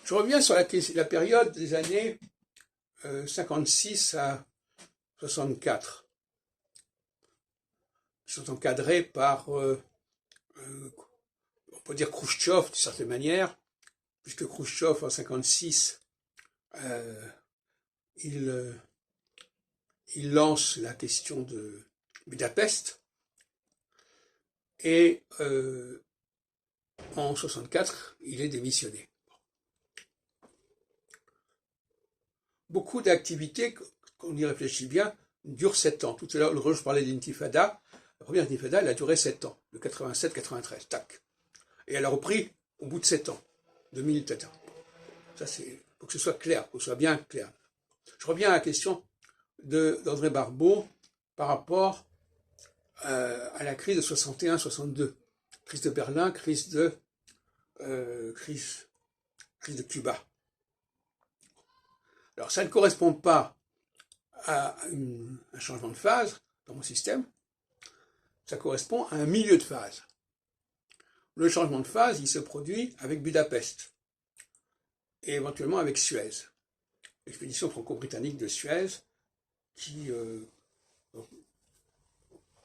Je reviens sur la période des années 56 à 64. Ils sont encadrés par, on peut dire Khrouchtchev d'une certaine manière, puisque Khrouchtchev en 56, il lance la question de Budapest, et en 64, il est démissionné. Beaucoup d'activités, quand on y réfléchit bien, durent 7 ans. Tout à l'heure, je parlais d'intifada. La première intifada, elle a duré 7 ans, de 87-93, tac. Et elle a repris au bout de 7 ans, 2000, etc. Ça, c'est pour que ce soit clair, pour que ce soit bien clair. Je reviens à la question d'André Barbeau par rapport à la crise de 61-62. Crise de Berlin, crise de Cuba. Alors, ça ne correspond pas à un changement de phase dans mon système, ça correspond à un milieu de phase. Le changement de phase, il se produit avec Budapest, et éventuellement avec Suez. L'expédition franco-britannique de Suez,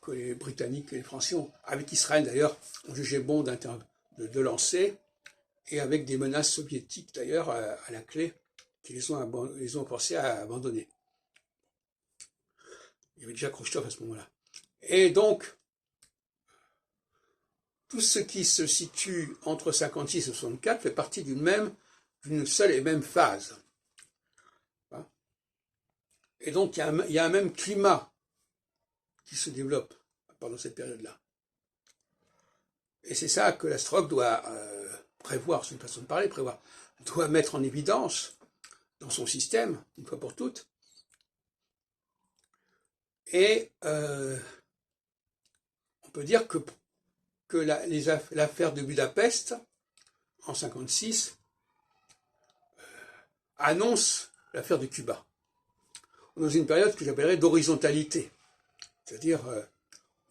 que les Britanniques et les Français, avec Israël d'ailleurs, ont jugé bon de lancer, et avec des menaces soviétiques d'ailleurs à la clé, qui les ont forcés à abandonner. Il y avait déjà Khrouchtchev à ce moment-là. Et donc, tout ce qui se situe entre 56 et 64 fait partie d'une seule et même phase. Et donc, il y a un même climat qui se développe pendant cette période-là. Et c'est ça que la Strock doit prévoir, c'est une façon de parler, doit mettre en évidence dans son système, une fois pour toutes. Et on peut dire que l'affaire de Budapest, en 1956, annonce l'affaire de Cuba. On est dans une période que j'appellerais d'horizontalité, c'est-à-dire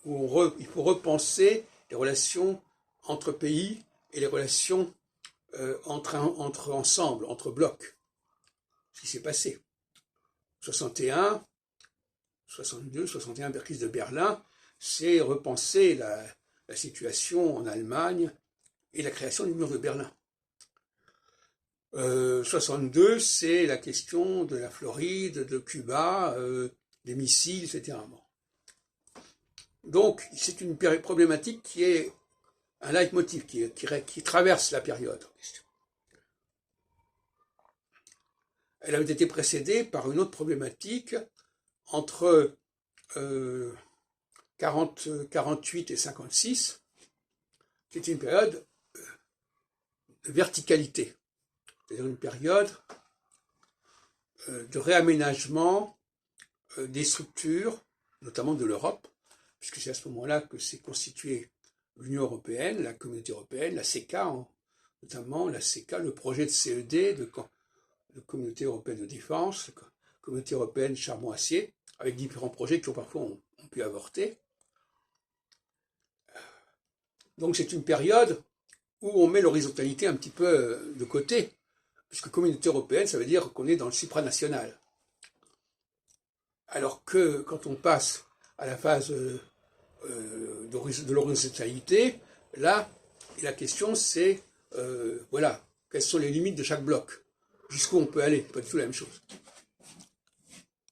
où il faut repenser les relations entre pays et les relations entre ensemble, entre blocs. Ce qui s'est passé. 61, 62, 61, crise de Berlin, c'est repenser la situation en Allemagne et la création du mur de Berlin. 62, c'est la question de la Floride, de Cuba, des missiles, etc. Bon. Donc, c'est une problématique qui est un leitmotiv, qui traverse la période en question. Elle avait été précédée par une autre problématique entre 48 et 56, qui était une période de verticalité, c'est-à-dire une période de réaménagement des structures, notamment de l'Europe, puisque c'est à ce moment-là que s'est constituée l'Union européenne, la Communauté européenne, la CECA, notamment la CECA, le projet de CED, de Communauté européenne de défense, Communauté européenne charbon-acier, avec différents projets qui parfois ont pu avorter. Donc c'est une période où on met l'horizontalité un petit peu de côté, puisque Communauté européenne, ça veut dire qu'on est dans le supranational. Alors que quand on passe à la phase de l'horizontalité, là, la question c'est, voilà, quelles sont les limites de chaque bloc, jusqu'où on peut aller, pas du tout la même chose.